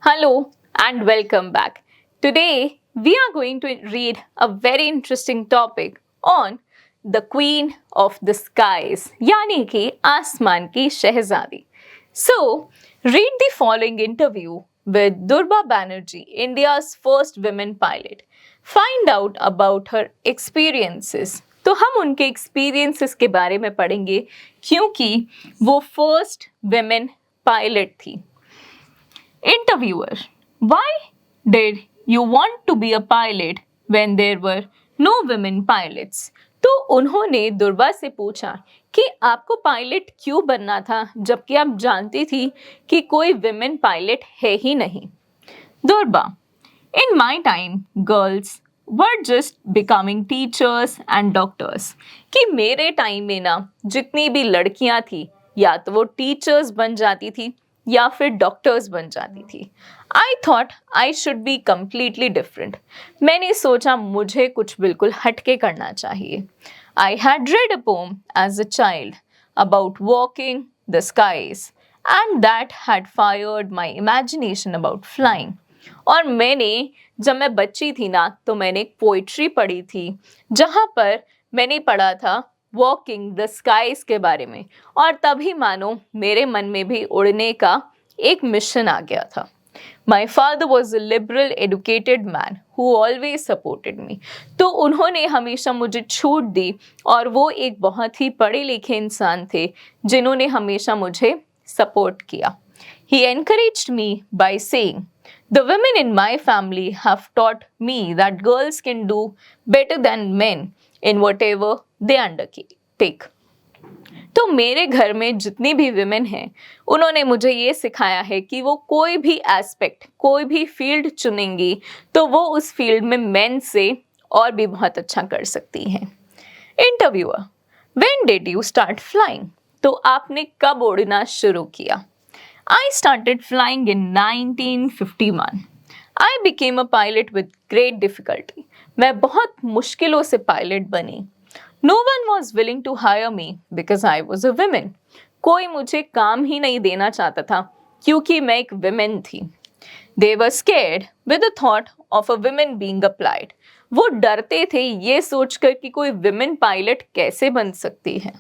Hello and welcome back. Today we are going to read a very interesting topic on the Queen of the Skies, यानी कि आसमान की शहजादी. So, read the following interview with Durba Banerjee, India's first women pilot. Find out about her experiences. तो हम उनके experiences के बारे में पढ़ेंगे क्योंकि वो first women pilot थी. Interviewer: Why did you want to be a pilot when there were no women pilots? तो उन्होंने दुर्बा से पूछा कि आपको पायलट क्यों बनना था जबकि आप जानती थी कि कोई विमेन पायलट है ही नहीं. दुर्बा: In my time, girls were just becoming teachers and doctors. कि मेरे टाइम में ना जितनी भी लड़कियां थी या तो वो टीचर्स बन जाती थी या फिर डॉक्टर्स बन जाती थी. I thought I should be completely different. मैंने सोचा मुझे कुछ बिल्कुल हटके करना चाहिए. I had read a poem as a child about walking the skies and that had fired my imagination about flying. और मैंने जब मैं बच्ची थी ना तो मैंने एक पोइट्री पढ़ी थी जहाँ पर मैंने पढ़ा था वॉकिंग द स्काईज के बारे में और तभी मानो मेरे मन में भी उड़ने का एक मिशन आ गया था. My father was a liberal educated man who always supported me. तो उन्होंने हमेशा मुझे छूट दी और वो एक बहुत ही पढ़े लिखे इंसान थे जिन्होंने हमेशा मुझे सपोर्ट किया. He encouraged me by saying, The women in my family have taught me that girls can do better than men in whatever they undertake. तो मेरे घर में जितनी भी विमेन हैं उन्होंने मुझे ये सिखाया है कि वो कोई भी एस्पेक्ट कोई भी फील्ड चुनेंगी तो वो उस फील्ड में मेन से और भी बहुत अच्छा कर सकती हैं. Interviewer: When did you start flying? तो आपने कब उड़ना शुरू किया? I started flying in 1951. I became a pilot with great difficulty. मैं बहुत मुश्किलों से पायलट बनी. No one was willing to hire me because I was a woman. कोई मुझे काम ही नहीं देना चाहता था क्योंकि मैं एक woman थी. They were scared with the thought of a woman being applied. वो डरते थे ये सोचकर कि कोई women pilot कैसे बन सकती है.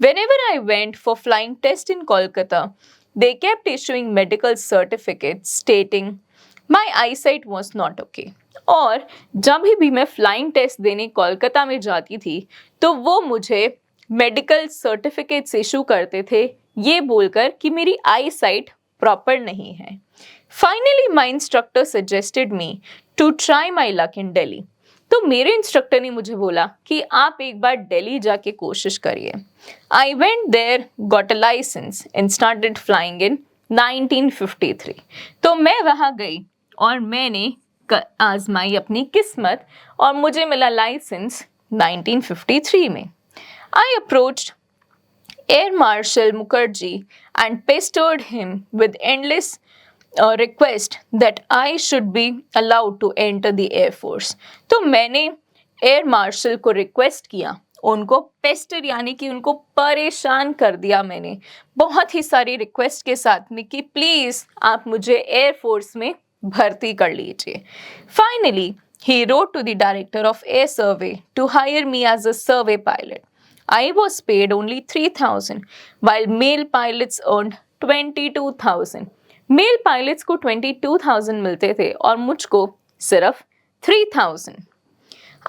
Whenever I went for flying test in Kolkata, they kept issuing medical certificates stating my eyesight was not okay. और जब भी मैं फ्लाइंग टेस्ट देने कोलकाता में जाती थी तो वो मुझे मेडिकल सर्टिफिकेट्स इशू करते थे ये बोलकर कि मेरी आई साइट प्रॉपर नहीं है. Finally my instructor suggested me to try my luck in Delhi. तो मेरे इंस्ट्रक्टर ने मुझे बोला कि आप एक बार दिल्ली जाके कोशिश करिए. I went there, got a licence and started flying in 1953. तो मैं वहाँ गई और मैंने आजमाई अपनी किस्मत और मुझे मिला लाइसेंस 1953 में. आई approached air marshal Mukherjee and पेस्टर्ड him with endless request that I should be allowed to enter the Air Force. तो मैंने एयर मार्शल को रिक्वेस्ट किया, उनको पेस्टर यानी कि उनको परेशान कर दिया मैंने बहुत ही सारी रिक्वेस्ट के साथ में कि प्लीज़ आप मुझे एयर फोर्स में भर्ती कर लीजिए. Finally he wrote to the director of air survey to hire me as a survey pilot. I was paid only 3,000 while male pilots earned 22,000. Male pilots को 22,000 मिलते थे और मुझको सिर्फ 3,000.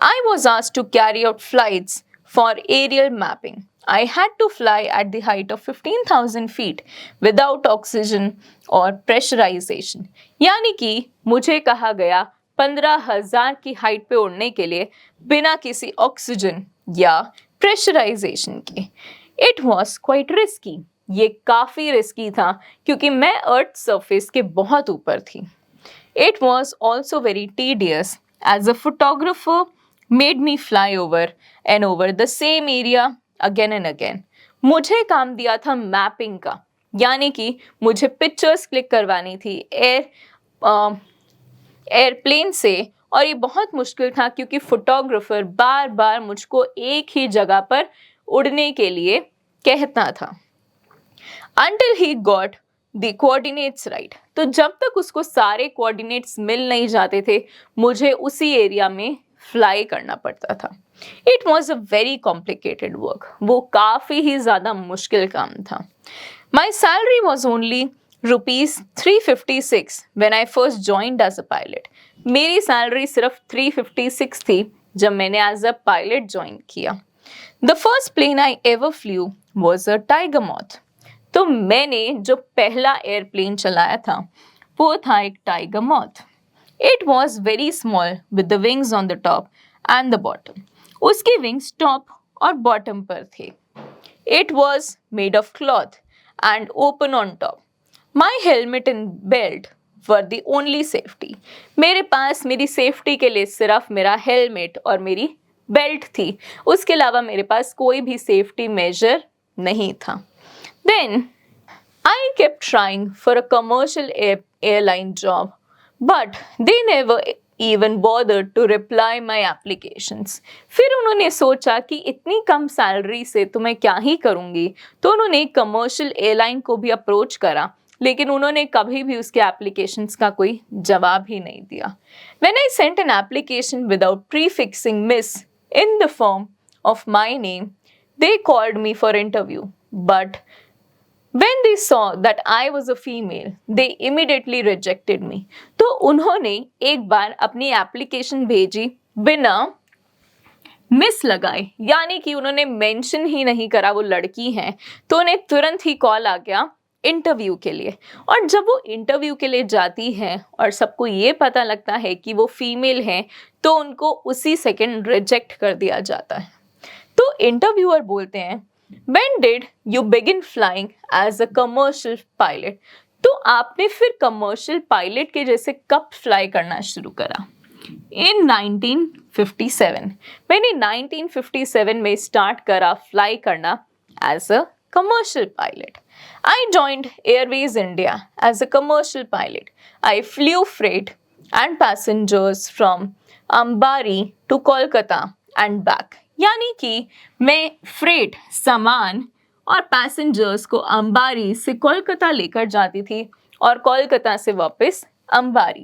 I was asked to carry out flights for aerial mapping. I had to fly at the height of 15,000 feet without oxygen or pressurization. यानी कि मुझे कहा गया 15,000 की हाइट पे उड़ने के लिए बिना किसी ऑक्सीजन या प्रेशराइजेशन के. It was quite risky. ये काफ़ी रिस्की था क्योंकि मैं अर्थ सरफेस के बहुत ऊपर थी. It was also very tedious as a photographer made me fly over and over the same area again and again. मुझे काम दिया था मैपिंग का यानी कि मुझे पिक्चर्स क्लिक करवानी थी एयरप्लेन से और ये बहुत मुश्किल था क्योंकि फोटोग्राफर बार बार मुझको एक ही जगह पर उड़ने के लिए कहता था. Until he got the coordinates right. तो जब तक उसको सारे कोऑर्डिनेट्स मिल नहीं जाते थे, मुझे उसी एरिया में फ्लाई करना पड़ता था। It was a very complicated work. वो काफ़ी ही ज़्यादा मुश्किल काम था। My salary was only ₹356 when I first joined as a pilot। मेरी सैलरी सिर्फ 356 थी जब मैंने एज अ पायलट ज्वाइन किया। The first plane I ever flew was a Tiger Moth. तो मैंने जो पहला एयरप्लेन चलाया था वो था एक tiger moth. It was very small with the wings on the top and the bottom. उसके विंग्स टॉप और बॉटम पर थे। It was made of cloth and open on top. My helmet and belt were the only safety। मेरे पास मेरी safety के लिए सिर्फ मेरा हेलमेट और मेरी बेल्ट थी, उसके अलावा मेरे पास कोई भी सेफ्टी मेजर नहीं था। Then I kept trying for a commercial airline job, but they never even bothered to reply my applications। फिर उन्होंने सोचा कि इतनी कम सैलरी से तो मैं क्या ही करूँगी, तो उन्होंने कमर्शियल एयरलाइन को भी अप्रोच करा, लेकिन उन्होंने कभी भी उसके एप्लीकेशंस का कोई जवाब ही नहीं दिया। When I sent an application without prefixing Miss in the form of my name, they called me for interview, but when they saw that I was a female, they immediately rejected me। तो उन्होंने एक बार अपनी application भेजी बिना miss लगाए, यानी कि उन्होंने मेंशन ही नहीं करा वो लड़की हैं, तो उन्हें तुरंत ही कॉल आ गया इंटरव्यू के लिए। और जब वो इंटरव्यू के लिए जाती है और सबको ये पता लगता है कि वो फीमेल हैं, तो उनको उसी सेकंड रिजेक्ट कर दिया जाता है। तो इंटरव्यूअर बोलते हैं, When did you begin flying as a commercial pilot? तो आपने फिर कमर्शियल पायलट के जैसे कब फ्लाई करना शुरू करा? In 1957। मैंने 1957 में स्टार्ट करा फ्लाई करना as a commercial pilot। I joined Airways India as a commercial pilot। I flew freight and passengers from Ambari to Kolkata and back। यानी कि मैं फ्रेट सामान और पैसेंजर्स को अंबारी से कोलकाता लेकर जाती थी और कोलकाता से वापस अंबारी।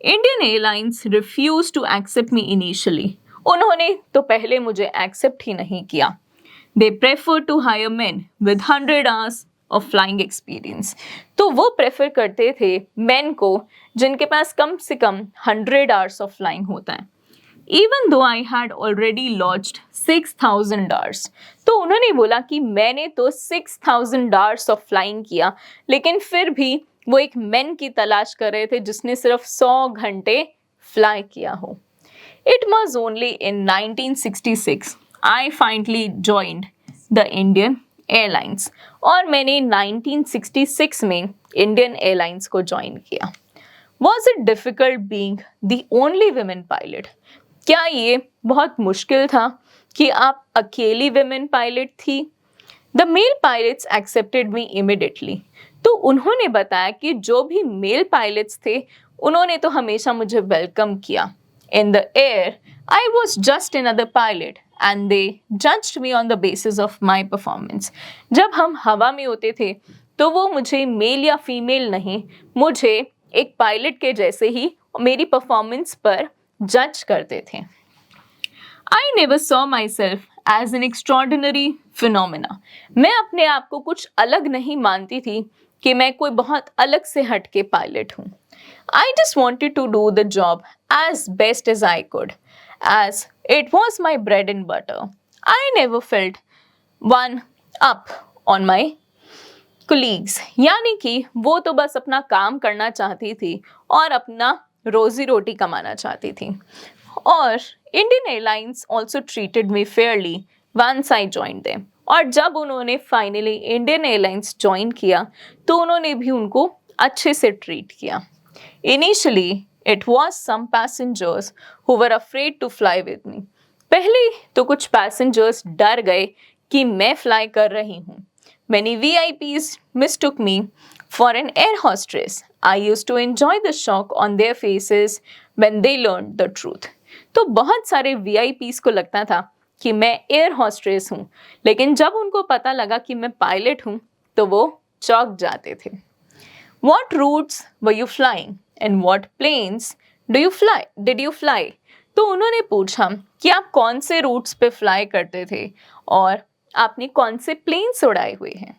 Indian Airlines refuse to accept me initially. उन्होंने तो पहले मुझे एक्सेप्ट ही नहीं किया। They prefer to hire man with 100 hours of flying experience. तो वो प्रेफर करते थे मैन को जिनके पास कम से कम 100 आवर्स ऑफ फ्लाइंग होता है। Even though I had already lodged 6,000 hours। तो उन्होंने बोला कि मैंने तो 6,000 hours of flying किया, लेकिन फिर भी वो एक मैन की तलाश कर रहे थे जिसने सिर्फ 100 घंटे फ्लाई किया हो। It was only in 1966 I finally joined the Indian Airlines। और मैंने 1966 में इंडियन एयरलाइंस को ज्वाइन किया। Was it difficult being the only women pilot? क्या ये बहुत मुश्किल था कि आप अकेली विमेन पायलट थी? The male pilots accepted me immediately. तो उन्होंने बताया कि जो भी मेल पायलट्स थे उन्होंने तो हमेशा मुझे वेलकम किया। In the air I was just another pilot and they judged me on the basis of my performance. जब हम हवा में होते थे तो वो मुझे मेल या फीमेल नहीं, मुझे एक पायलट के जैसे ही मेरी परफॉर्मेंस पर जज करते थे। I never saw myself as an extraordinary phenomena। मैं अपने आप को कुछ अलग नहीं मानती थी कि मैं कोई बहुत अलग से हटके पायलट हूँ। I just wanted to do the job as best as I could, as it was my bread and butter। I never felt one up on my colleagues। यानी कि वो तो बस अपना काम करना चाहती थी और अपना रोजी रोटी कमाना चाहती थी। और Indian Airlines also treated me fairly once I joined them. और जब उन्होंने फाइनली इंडियन एयरलाइंस ज्वाइन किया तो उन्होंने भी उनको अच्छे से ट्रीट किया। Initially it was some passengers who were afraid to fly with me. पहले तो कुछ पैसेंजर्स डर गए कि मैं फ्लाई कर रही हूँ। Many VIPs mistook me for an air hostess। I used to enjoy the shock on their faces when they learned the truth। तो बहुत सारे VIPs को लगता था कि मैं एयर हॉस्टेस हूँ, लेकिन जब उनको पता लगा कि मैं पायलट हूँ तो वो चौंक जाते थे। What routes were you flying and what planes did you fly? तो उन्होंने पूछा कि आप कौन से रूट्स पे फ्लाई करते थे और आपने कौन से प्लेन्स उड़ाए हुए हैं.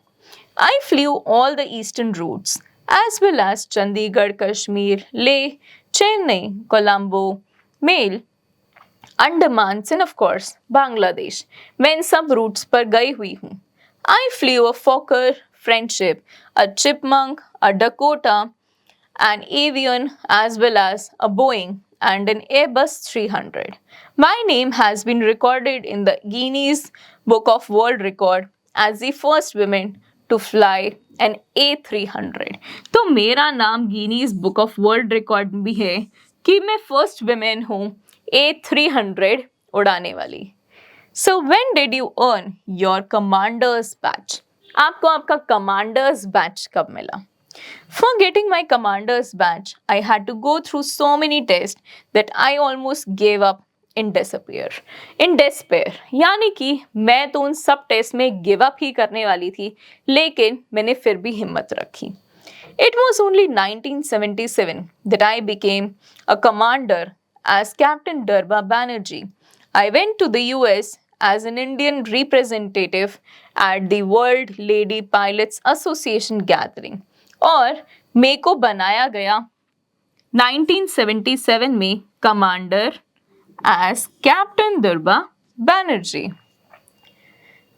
I flew all the eastern routes as well as Chandigarh, Kashmir, Leh, Chennai, Colombo, Mail, Andaman and of course Bangladesh. मैं इन सब रूट्स पर गई हुई हूँ. I flew a Fokker, Friendship, a Chipmunk, a Dakota, an Avian as well as a Boeing and an Airbus 300. My name has been recorded in the Guinness Book of World Record as the first woman to fly an A300. तो मेरा नाम Guinness book of world record में भी है कि मैं first women हूँ A300 उड़ाने वाली. So when did you earn your commander's badge? आपको आपका commander's badge कब मिला? For getting my commander's badge, I had to go through so many tests that I almost gave up in despair. यानी कि मैं तो उन सब टेस्ट में गिव अप ही करने वाली थी, लेकिन मैंने फिर भी हिम्मत रखी. It was only 1977 that I became a commander as Captain Durba Banerjee. I went to the US as an Indian representative at the World Lady Pilots Association gathering. और मेरे को बनाया गया 1977 में commander as Captain Durba Banerjee.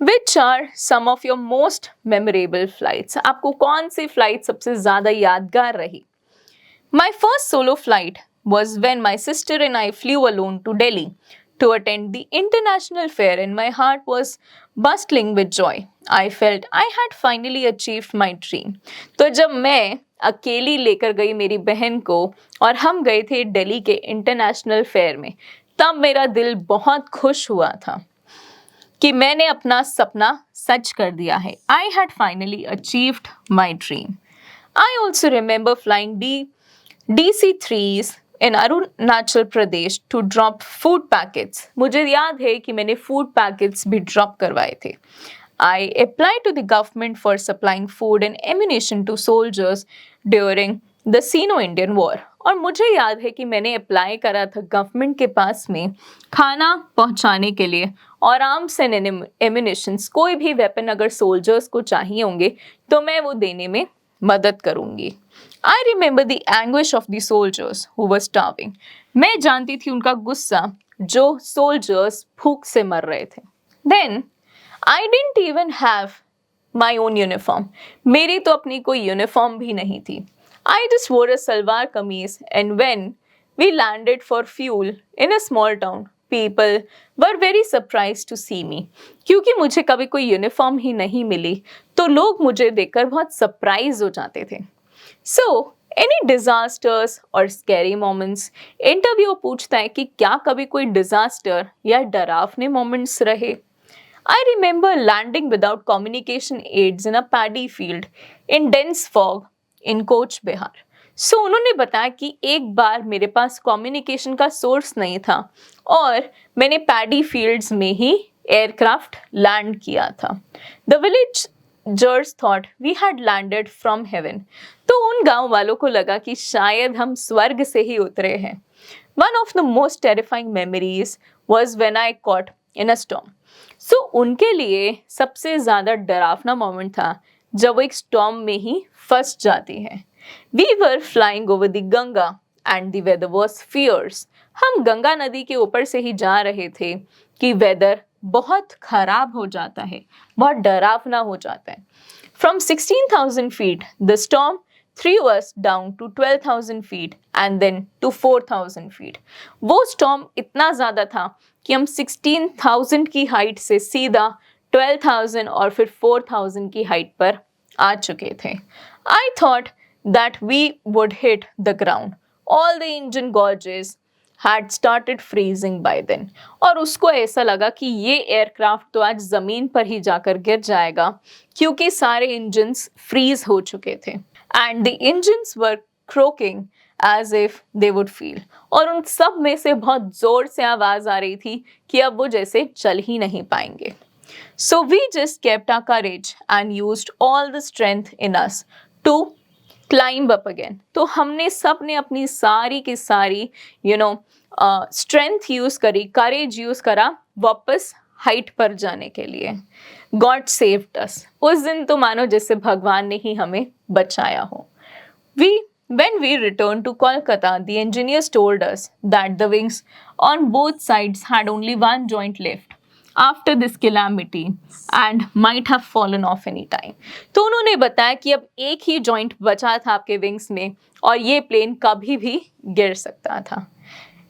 Which are some of your most memorable flights? आपको कौन सी flight सबसे ज़्यादा यादगार रही? My first solo flight was when my sister and I flew alone to Delhi to attend the international fair and my heart was bustling with joy. I felt I had finally achieved my dream. तो जब मैं अकेली लेकर गई मेरी बहन को और हम गए थे दिल्ली के इंटरनेशनल फेयर में, तब मेरा दिल बहुत खुश हुआ था कि मैंने अपना सपना सच कर दिया है. I had finally achieved my dream. I also remember flying DC-3s in Arunachal Pradesh to drop food packets. मुझे याद है कि मैंने food packets भी drop करवाए थे. I applied to the government for supplying food and ammunition to soldiers during the Sino-Indian War. और मुझे याद है कि मैंने अप्लाई करा था गवर्नमेंट के पास में खाना पहुंचाने के लिए और आर्म्स एंड एम्यूनिशंस, कोई भी वेपन अगर सोल्जर्स को चाहिए होंगे तो मैं वो देने में मदद करूंगी. I remember the anguish of the soldiers who were starving. मैं जानती थी उनका गुस्सा जो सोल्जर्स भूख से मर रहे थे. Then I didn't even have my own uniform. मेरी तो अपनी कोई यूनिफॉर्म भी नहीं थी. I just wore a salwar kameez and when we landed for fuel in a small town, people were very surprised to see me. क्योंकि मुझे कभी कोई यूनिफॉर्म ही नहीं मिली तो लोग मुझे देखकर बहुत सरप्राइज हो जाते थे. So, any disasters or scary moments? Interview पूछता है कि क्या कभी कोई डिजास्टर या डरावने मोमेंट्स रहे. I remember landing without communication aids in a paddy field in dense fog in Cooch Behar. So उन्होंने बताया कि एक बार मेरे पास कम्युनिकेशन का सोर्स नहीं था और मैंने पैडी फील्ड्स में ही एयरक्राफ्ट लैंड किया था. The villagers thought we had landed from heaven. तो उन गांव वालों को लगा कि शायद हम स्वर्ग से ही उतरे हैं. One of the most terrifying memories was when I caught in a storm. So उनके लिए सबसे ज़्यादा डरावना मोमेंट था जब वो एक स्टॉर्म में ही फंस जाती है. We were flying over the Ganga and the weather was fierce. हम गंगा नदी के ऊपर से ही जा रहे थे कि वेदर बहुत खराब हो जाता है, बहुत डरावना हो जाता है. From 16,000 feet, the storm threw us down to 12,000 feet and then to 4,000 feet. वो storm इतना ज़्यादा था कि हम 16,000 की हाइट से सीधा 12,000 और फिर 4,000 की हाइट पर आ चुके थे. I thought that we would hit the ground. All the engine gauges had started freezing by then. और उसको ऐसा लगा कि ये एयरक्राफ्ट तो आज ज़मीन पर ही जाकर गिर जाएगा क्योंकि सारे इंजन्स फ्रीज हो चुके थे. And the engines were croaking as if they would feel. और उन सब में से बहुत ज़ोर से आवाज़ आ रही थी कि अब वो जैसे चल ही नहीं पाएंगे. So we just kept our courage and used all the strength in us to climb up again. तो हमने सब ने अपनी सारी की सारी स्ट्रेंथ यूज करी, करेज यूज करा वापस हाइट पर जाने के लिए। God saved us. उस दिन तो मानो जैसे भगवान ने ही हमें बचाया हो। When we returned to Kolkata, the engineers told us that the wings on both sides had only one joint left after this calamity and might have fallen off any time. तो उन्होंने बताया कि अब एक ही जॉइंट बचा था आपके wings में और ये प्लेन कभी भी गिर सकता था।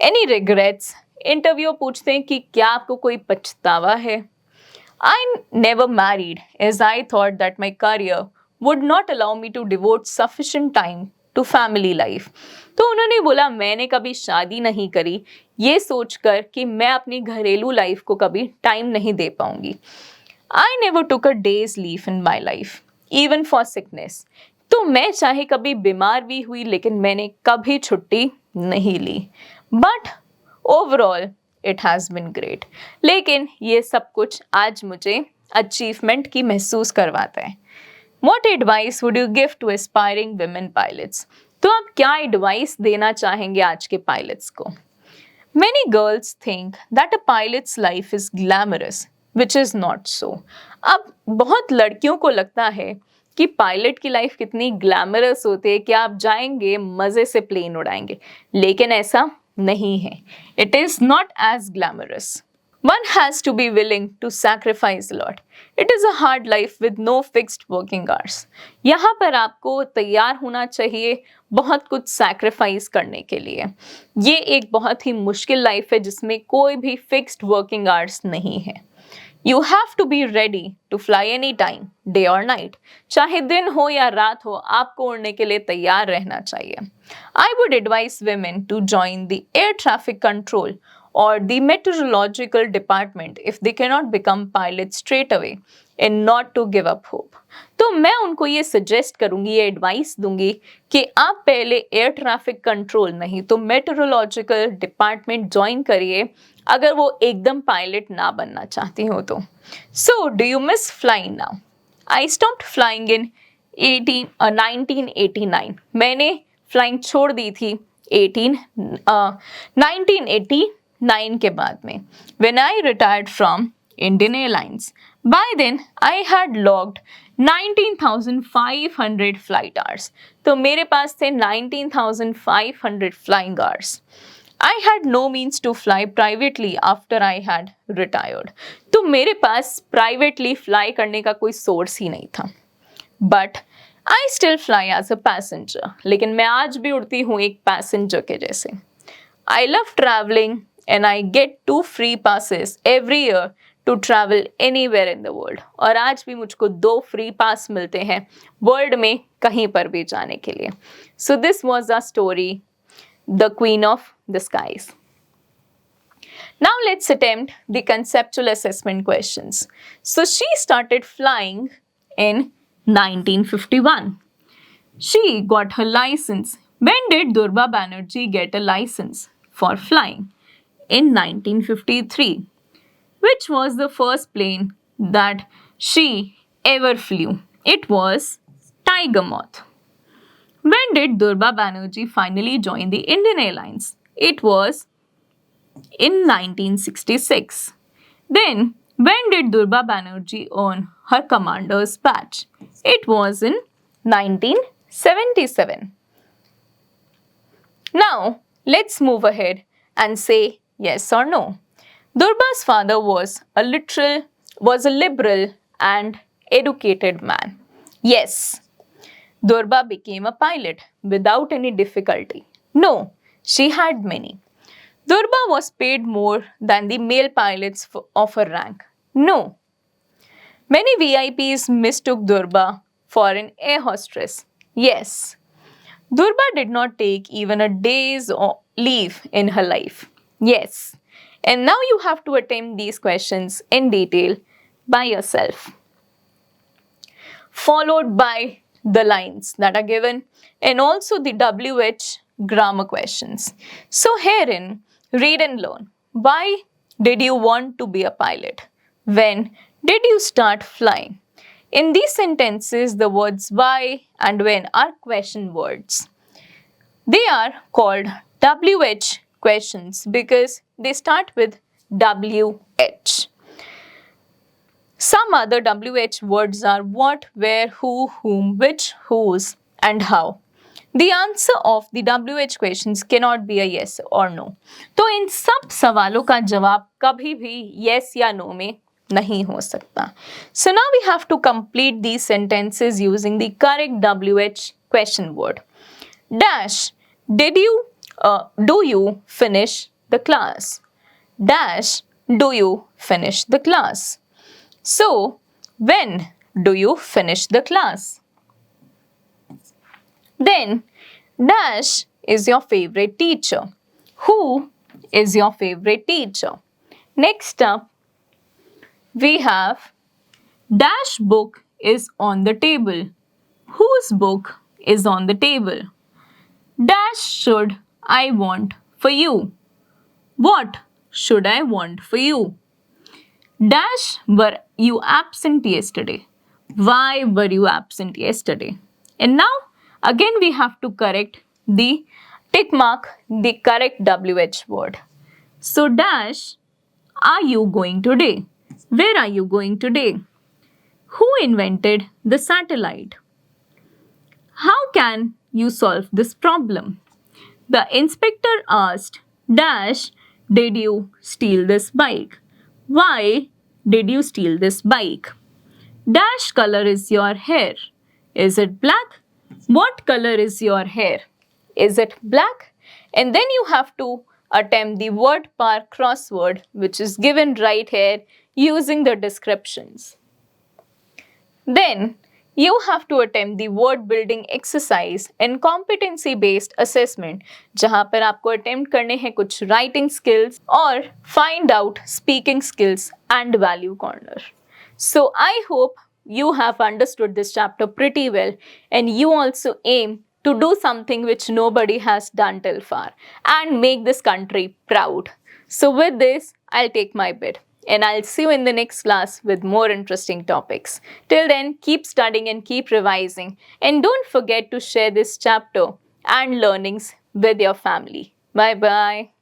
Any regrets? इंटरव्यू पूछते हैं कि क्या आपको कोई पछतावा है? I never married as I thought that my career would not allow me to devote sufficient time to family life. तो उन्होंने बोला मैंने कभी शादी नहीं करी ये सोचकर कि मैं अपनी घरेलू लाइफ को कभी टाइम नहीं दे पाऊंगी। I never took a day's leave in my life, even for sickness. तो मैं चाहे कभी बीमार भी हुई लेकिन मैंने कभी छुट्टी नहीं ली। But overall it has been great. लेकिन ये सब कुछ आज मुझे अचीवमेंट की महसूस करवाता है। What advice would you give to aspiring women pilots? तो आप क्या एडवाइस देना चाहेंगे आज के पायलट्स को? Many girls think that a pilot's life is glamorous, which is not so. अब बहुत लड़कियों को लगता है कि पायलट की लाइफ कितनी ग्लैमरस होती है कि आप जाएंगे मज़े से प्लेन उड़ाएंगे, लेकिन ऐसा नहीं है। It is not as glamorous. One has to be willing to sacrifice a lot. It is a hard life with no fixed working hours. यहाँ पर आपको तैयार होना चाहिए बहुत कुछ सैक्रिफाइस करने के लिए। ये एक बहुत ही मुश्किल लाइफ है जिसमें कोई भी फिक्स्ड वर्किंग आवर्स नहीं है। You have to be ready to fly anytime, day or night. चाहे दिन हो या रात हो, आपको उड़ने के लिए तैयार रहना चाहिए। I would advise women to join the air traffic control or the meteorological department if they cannot become pilots straight away and not to give up hope. तो मैं उनको ये सजेस्ट करूंगी, ये एडवाइस दूंगी कि आप पहले एयर ट्रैफिक कंट्रोल नहीं तो मेट्रोलॉजिकल डिपार्टमेंट ज्वाइन करिए अगर वो एकदम पायलट ना बनना चाहती हो तो। So do you miss flying now? I stopped flying in 1989। मैंने फ्लाइंग छोड़ दी थी 1989 के बाद में। When I retired from Indian Airlines, by then I had logged 19,500 flight hours. तो मेरे पास थे 19,500 flying hours. I had no means to fly privately after I had retired. तो मेरे पास privately fly करने का कोई source ही नहीं था. But I still fly as a passenger. लेकिन मैं आज भी उड़ती हूँ एक passenger के जैसे. I love traveling and I get 2 free passes every year to travel anywhere in the world. और आज भी मुझको 2 free pass मिलते हैं वर्ल्ड में कहीं पर भी जाने के लिए. So this was the story, the Queen of the Skies. Now let's attempt the conceptual assessment questions. So she started flying in 1951. She got her license. When did Durba Banerjee get a license for flying? In 1953. Which was the first plane that she ever flew? It was Tiger Moth. When did Durba Banerjee finally join the Indian Airlines? It was in 1966. Then, when did Durba Banerjee earn her commander's badge? It was in 1977. Now, let's move ahead and say yes or no. Durba's father was a liberal and educated man. Yes, Durba became a pilot without any difficulty. No, she had many. Durba was paid more than the male pilots of her rank. No. Many VIPs mistook Durba for an air hostess. Yes. Durba did not take even a day's leave in her life. Yes. And now you have to attempt these questions in detail by yourself, followed by the lines that are given and also the WH grammar questions. So herein, read and learn. Why did you want to be a pilot? When did you start flying? In these sentences, the words why and when are question words. They are called WH questions because they start with WH. Some other WH words are what, where, who, whom, which, whose, and how. The answer of the WH questions cannot be a yes or no. तो इन सब सवालों का जवाब कभी भी yes या no में नहीं हो सकता. So now we have to complete these sentences using the correct WH question word. Dash, do you finish the class? Dash, do you finish the class? So, when do you finish the class? Then, dash is your favorite teacher. Who is your favorite teacher? Next up, we have dash book is on the table. Whose book is on the table? Dash should I want for you? What should I want for you? Dash were you absent yesterday? Why were you absent yesterday? And now again we have to correct the tick mark the correct WH word. So dash, are you going today? Where are you going today? Who invented the satellite? How can you solve this problem? The inspector asked, dash, did you steal this bike? Why did you steal this bike? Dash color is your hair. Is it black? What color is your hair? Is it black? And then you have to attempt the word par crossword which is given right here using the descriptions. Then you have to attempt the word building exercise and competency based assessment जहाँ पर आपको attempt करने हैं कुछ writing skills और find out speaking skills and value corner. So I hope you have understood this chapter pretty well and you also aim to do something which nobody has done till far and make this country proud. So with this, I'll take my bid. And I'll see you in the next class with more interesting topics. Till then, keep studying and keep revising. And don't forget to share this chapter and learnings with your family. Bye-bye.